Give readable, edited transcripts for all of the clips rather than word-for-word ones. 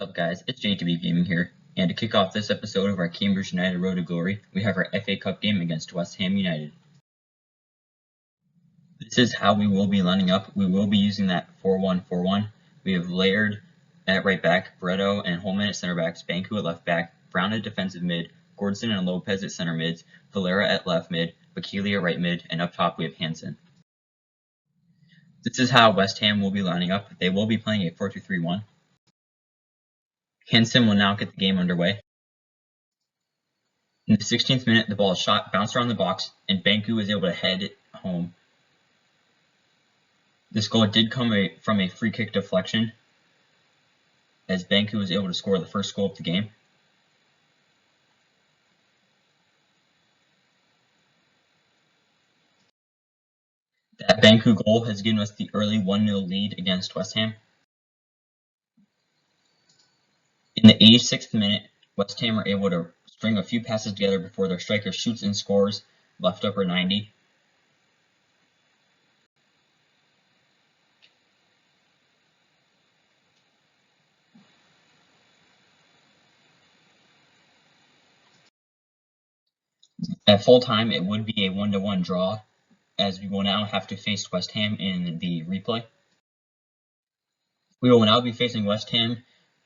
What's up, guys? It's JTB Gaming here, and to kick off this episode of our Cambridge United Road to Glory, we have our FA Cup game against West Ham United. This is how we will be lining up. We will be using that 4-1-4-1. We have Laird at right back, Bretto and Holman at center backs, Banku at left back, Brown at defensive mid, Gordon and Lopez at center mids, Valera at left mid, Bakili at right mid, and up top we have Hansen. This is how West Ham will be lining up. They will be playing a 4-2-3-1. Hansen will now get the game underway. In the 16th minute, the ball is shot, bounced around the box, and Banku was able to head it home. This goal did come from a free kick deflection, as Banku was able to score the first goal of the game. That Banku goal has given us the early 1-0 lead against West Ham. In the 86th minute, West Ham are able to string a few passes together before their striker shoots and scores, left upper 90. At full time, it would be a 1-1 draw, as we will now have to face West Ham in the replay. We will now be facing West Ham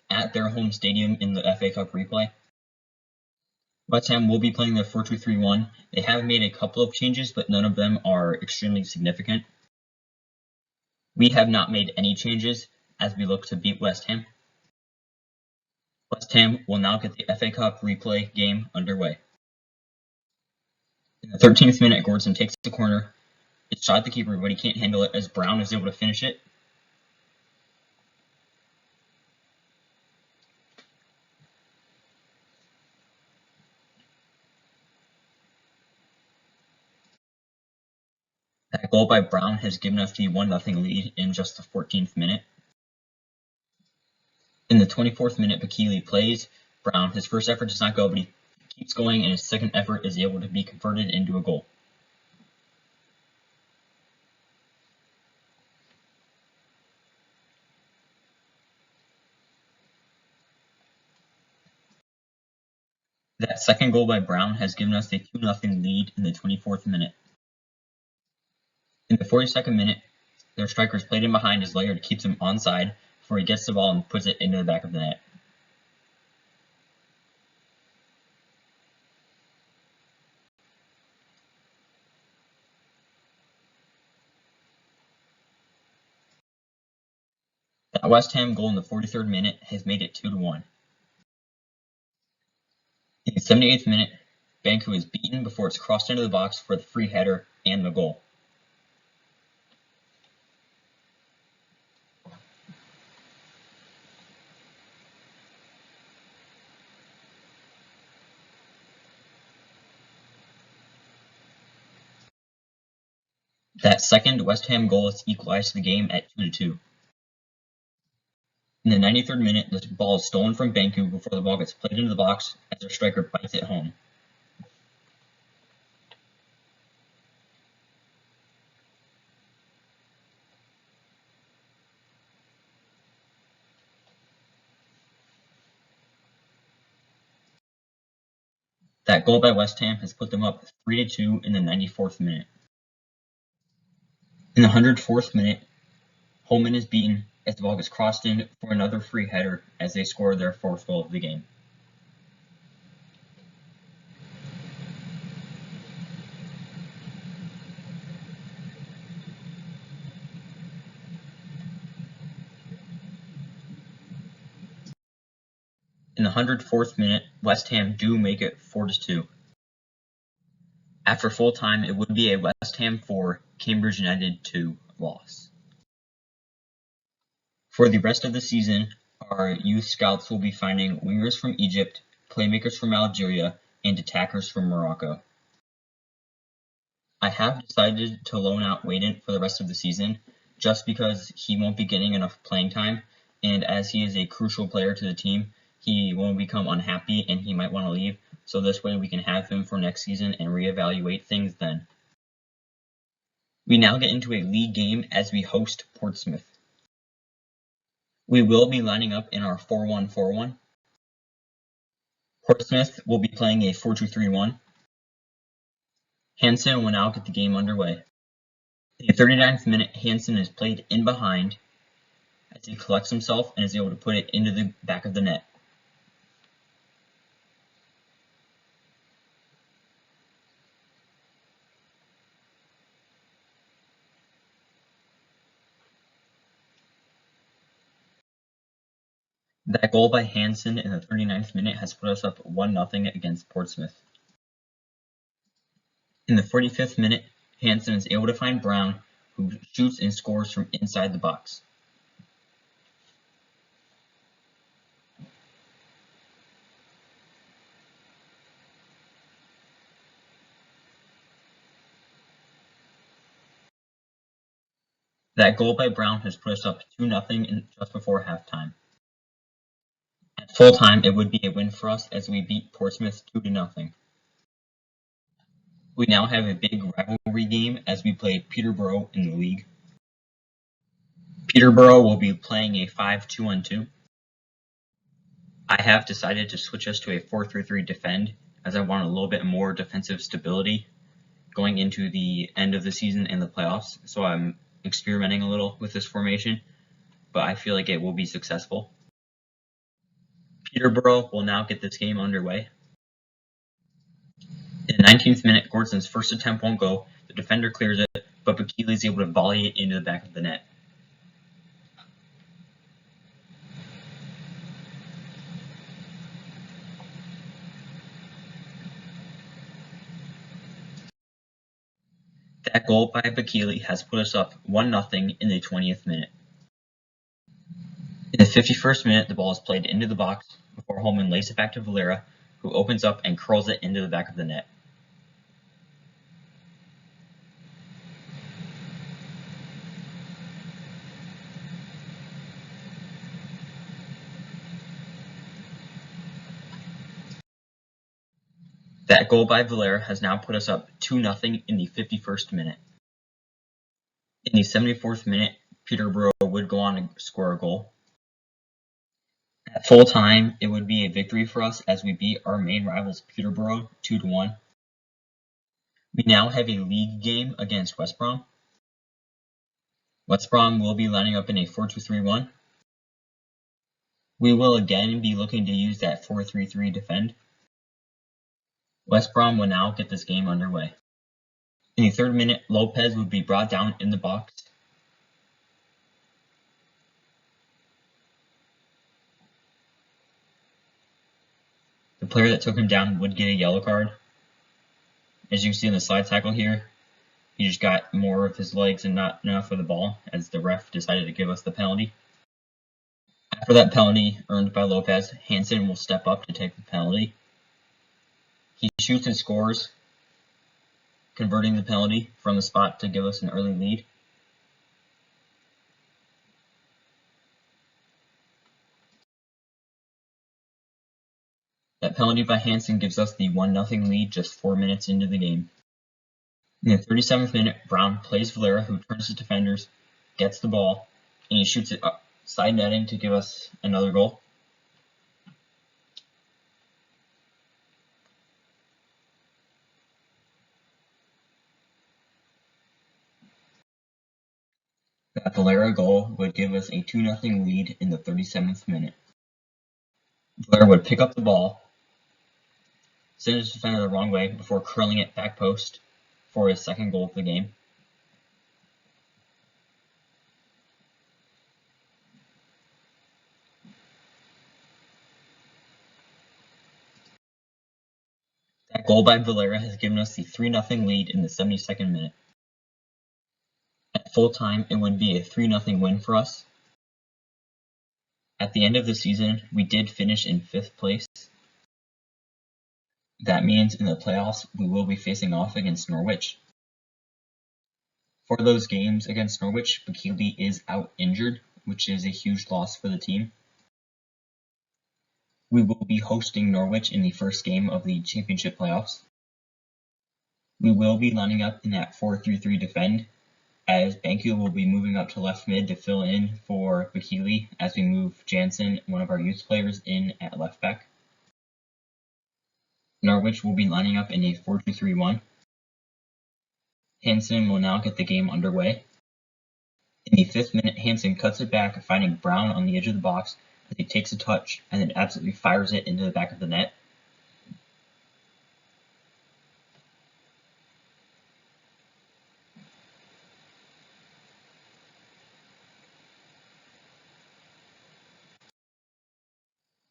at their home stadium in the FA Cup replay. West Ham will be playing the 4-2-3-1. They have made a couple of changes, but none of them are extremely significant. We have not made any changes as we look to beat West Ham. West Ham will now get the FA Cup replay game underway. In the 13th minute, Gordon takes the corner. It's shot at the keeper, but he can't handle it as Brown is able to finish it. That goal by Brown has given us the 1-0 lead in just the 14th minute. In the 24th minute, Bakili plays Brown. His first effort does not go, but he keeps going, and his second effort is able to be converted into a goal. That second goal by Brown has given us a 2-0 lead in the 24th minute. In the 42nd minute, their striker is played in behind as Laird keeps him onside before he gets the ball and puts it into the back of the net. That West Ham goal in the 43rd minute has made it 2-1. In the 78th minute, Banku is beaten before it's crossed into the box for the free header and the goal. That second West Ham goal is equalized the game at 2-2. In the 93rd minute, the ball is stolen from Banku before the ball gets played into the box as their striker bites it home. That goal by West Ham has put them up 3-2 in the 94th minute. In the 104th minute, Holman is beaten as the ball gets crossed in for another free header as they score their fourth goal of the game. In the 104th minute, West Ham do make it 4-2. After full time, it would be a West Ham 4, Cambridge United 2 loss. For the rest of the season, our youth scouts will be finding wingers from Egypt, playmakers from Algeria, and attackers from Morocco. I have decided to loan out Waden for the rest of the season, just because he won't be getting enough playing time, and as he is a crucial player to the team, he won't become unhappy and he might want to leave, so this way we can have him for next season and reevaluate things then. We now get into a league game as we host Portsmouth. We will be lining up in our 4-1-4-1. Portsmouth will be playing a 4-2-3-1. Hansen will now get the game underway. In the 39th minute, Hansen is played in behind as he collects himself and is able to put it into the back of the net. That goal by Hansen in the 39th minute has put us up 1-0 against Portsmouth. In the 45th minute, Hansen is able to find Brown, who shoots and scores from inside the box. That goal by Brown has put us up 2-0 just before halftime. At full time, it would be a win for us as we beat Portsmouth 2-0. We now have a big rivalry game as we play Peterborough in the league. Peterborough will be playing a 5-2-1-2. I have decided to switch us to a 4-3-3 defend as I want a little bit more defensive stability going into the end of the season and the playoffs, so I'm experimenting a little with this formation, but I feel like it will be successful. Peterborough will now get this game underway. In the 19th minute, Gordson's first attempt won't go, the defender clears it, but Bakili is able to volley it into the back of the net. That goal by Bakili has put us up 1-0 in the 20th minute. In the 51st minute, the ball is played into the box before Holman lays it back to Valera, who opens up and curls it into the back of the net. That goal by Valera has now put us up 2-0 in the 51st minute. In the 74th minute, Peterborough would go on to score a goal. At full time, it would be a victory for us as we beat our main rivals Peterborough 2-1. We now have a league game against West Brom. West Brom will be lining up in a 4-2-3-1. We will again be looking to use that 4-3-3 defend. West Brom will now get this game underway. In the 3rd minute, Lopez would be brought down in the box. The player that took him down would get a yellow card. As you can see in the slide tackle here, he just got more of his legs and not enough of the ball as the ref decided to give us the penalty. After that penalty earned by Lopez, Hansen will step up to take the penalty. He shoots and scores, converting the penalty from the spot to give us an early lead. That penalty by Hansen gives us the 1-0 lead just 4 minutes into the game. In the 37th minute, Brown plays Valera, who turns his defenders, gets the ball, and he shoots it up side netting to give us another goal. That Valera goal would give us a 2-0 lead in the 37th minute. Valera would pick up the ball, send his defender the wrong way before curling it back post for his second goal of the game. That goal by Valera has given us the 3-0 lead in the 72nd minute. At full time, it would be a 3-0 win for us. At the end of the season, we did finish in 5th place. That means in the playoffs, we will be facing off against Norwich. For those games against Norwich, Bakili is out injured, which is a huge loss for the team. We will be hosting Norwich in the first game of the championship playoffs. We will be lining up in that 4-3-3 defend as Banku will be moving up to left mid to fill in for Bakili as we move Jansen, one of our youth players, in at left back. Norwich will be lining up in a 4-2-3-1. Hansen will now get the game underway. In the 5th minute, Hansen cuts it back, finding Brown on the edge of the box as he takes a touch and then absolutely fires it into the back of the net.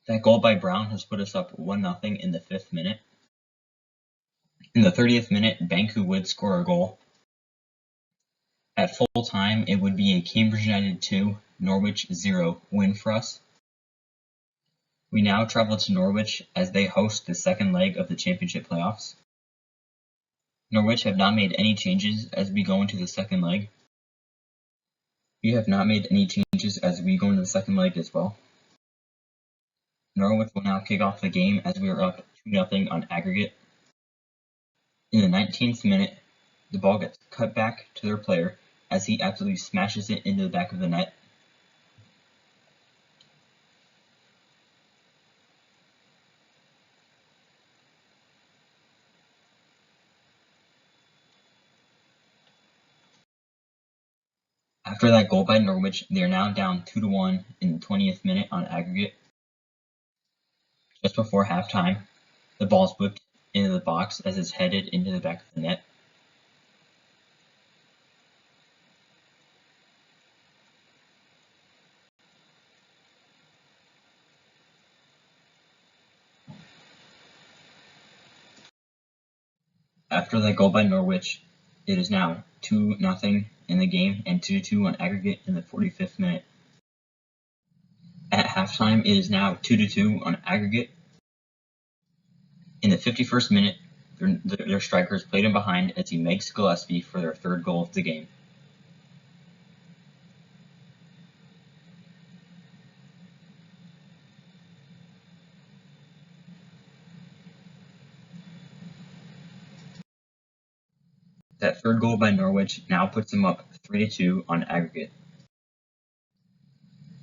That goal by Brown has put us up 1-0 in the 5th minute. In the 30th minute, Banku would score a goal. At full time, it would be a Cambridge United 2, Norwich 0 win for us. We now travel to Norwich as they host the second leg of the championship playoffs. Norwich have not made any changes as we go into the second leg. We have not made any changes as we go into the second leg as well. Norwich will now kick off the game as we are up 2-0 on aggregate. In the 19th minute, the ball gets cut back to their player as he absolutely smashes it into the back of the net. After that goal by Norwich, they are now down 2-1 in the 20th minute on aggregate. Just before halftime, the ball is whipped into the box as it's headed into the back of the net. After that goal by Norwich, it is now 2-0 in the game and 2-2 on aggregate in the 45th minute. At halftime, it is now 2-2 on aggregate. In the 51st minute, their strikers played him behind as he makes Gillespie for their 3rd goal of the game. That 3rd goal by Norwich now puts them up 3-2 on aggregate.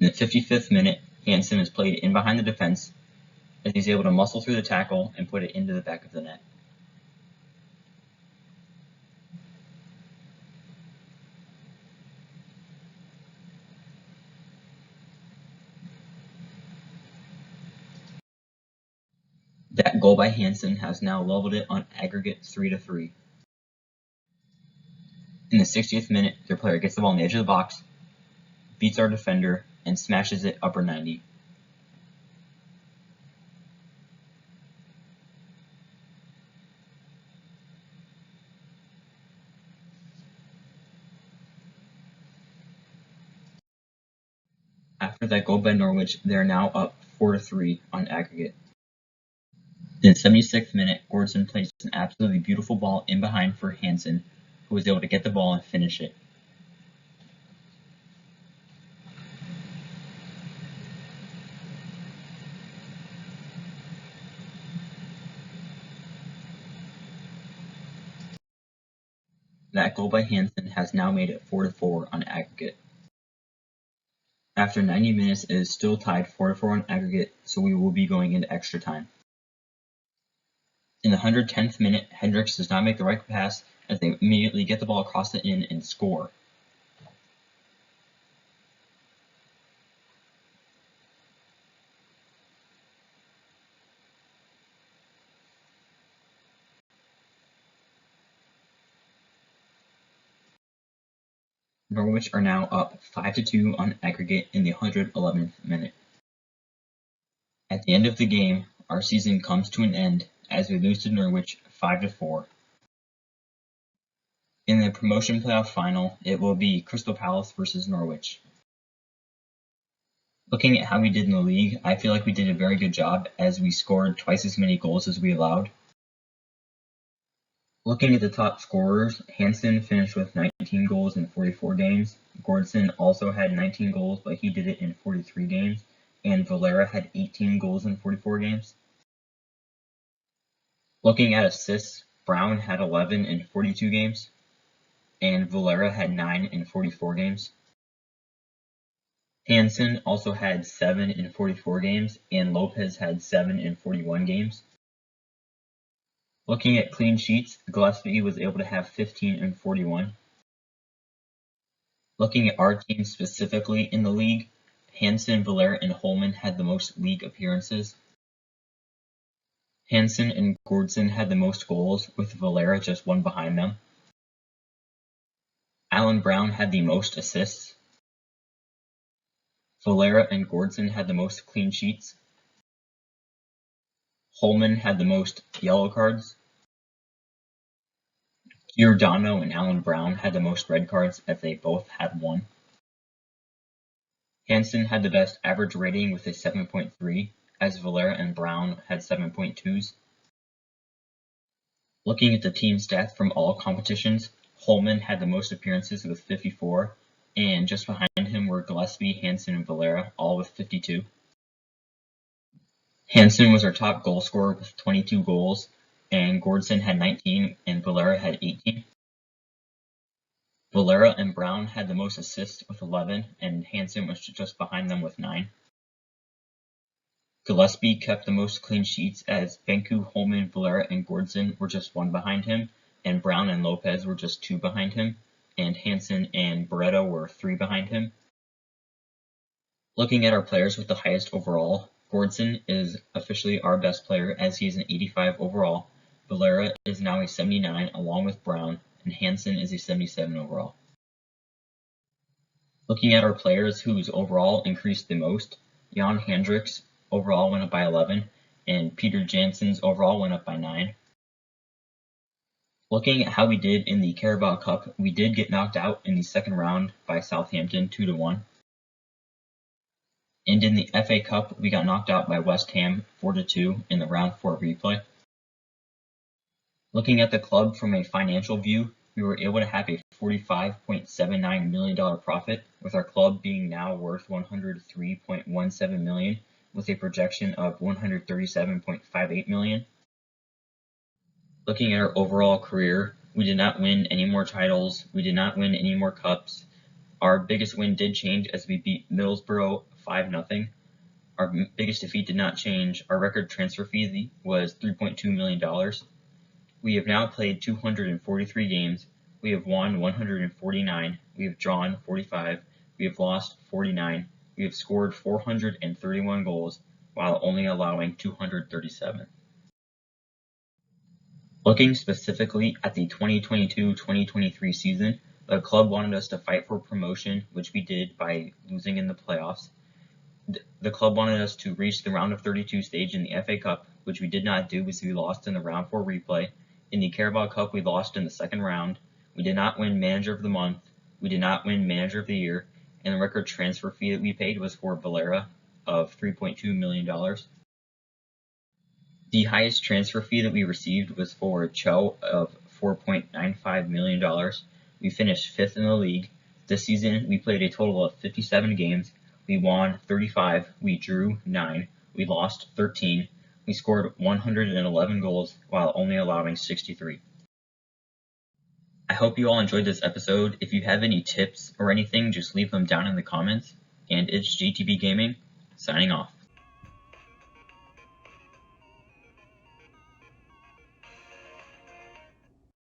In the 55th minute, Hansen is played in behind the defense as he's able to muscle through the tackle and put it into the back of the net. That goal by Hansen has now leveled it on aggregate 3-3. In the 60th minute, their player gets the ball on the edge of the box, beats our defender, and smashes it upper 90. After that goal by Norwich, they are now up 4-3 on aggregate. In the 76th minute, Gordson plays an absolutely beautiful ball in behind for Hansen, who was able to get the ball and finish it. That goal by Hansen has now made it 4-4 on aggregate. After 90 minutes, it is still tied 4-4 on aggregate, so we will be going into extra time. In the 110th minute, Hendricks does not make the right pass as they immediately get the ball across the in and score. Norwich are now up 5-2 on aggregate in the 111th minute. At the end of the game, our season comes to an end as we lose to Norwich 5-4. In the promotion playoff final, it will be Crystal Palace versus Norwich. Looking at how we did in the league, I feel like we did a very good job as we scored twice as many goals as we allowed. Looking at the top scorers, Hansen finished with 19 goals in 44 games. Gordson also had 19 goals, but he did it in 43 games. And Valera had 18 goals in 44 games. Looking at assists, Brown had 11 in 42 games. and Valera had 9 in 44 games. Hansen also had 7 in 44 games, and Lopez had 7 in 41 games. Looking at clean sheets, Gillespie was able to have 15 in 41. Looking at our team specifically in the league, Hansen, Valera, and Holman had the most league appearances. Hansen and Gordson had the most goals, with Valera just one behind them. Alan Brown had the most assists. Valera and Gordson had the most clean sheets. Holman had the most yellow cards. Giordano and Alan Brown had the most red cards, as they both had 1. Hansen had the best average rating with a 7.3, as Valera and Brown had 7.2s. Looking at the team stats from all competitions, Holman had the most appearances with 54, and just behind him were Gillespie, Hansen, and Valera, all with 52. Hansen was our top goal scorer with 22 goals, and Gordson had 19, and Valera had 18. Valera and Brown had the most assists with 11, and Hansen was just behind them with 9. Gillespie kept the most clean sheets, as Benku, Holman, Valera, and Gordson were just 1 behind him, and Brown and Lopez were just 2 behind him, and Hansen and Barreto were 3 behind him. Looking at our players with the highest overall, Gordson is officially our best player, as he is an 85 overall. Valera is now a 79 along with Brown, and Hansen is a 77 overall. Looking at our players whose overall increased the most, Jan Hendricks overall went up by 11, and Peter Jansen's overall went up by 9. Looking at how we did in the Carabao Cup, we did get knocked out in the second round by Southampton 2-1. And in the FA Cup, we got knocked out by West Ham 4-2 in the round 4 replay. Looking at the club from a financial view, we were able to have a $45.79 million profit, with our club being now worth $103.17 million, with a projection of $137.58 million. Looking at our overall career, we did not win any more titles, we did not win any more cups. Our biggest win did change as we beat Middlesbrough 5-0. Our biggest defeat did not change. Our record transfer fee was $3.2 million. We have now played 243 games. We have won 149. We have drawn 45. We have lost 49. We have scored 431 goals while only allowing 237. Looking specifically at the 2022-2023 season, the club wanted us to fight for promotion, which we did by losing in the playoffs. The club wanted us to reach the round of 32 stage in the FA Cup, which we did not do as we lost in the round 4 replay. In the Carabao Cup, we lost in the second round. We did not win Manager of the Month. We did not win Manager of the Year. And the record transfer fee that we paid was for Valera of $3.2 million. The highest transfer fee that we received was for Cho of $4.95 million. We finished 5th in the league. This season, we played a total of 57 games. We won 35. We drew 9. We lost 13. We scored 111 goals while only allowing 63. I hope you all enjoyed this episode. If you have any tips or anything, just leave them down in the comments. And it's JTB Gaming, signing off.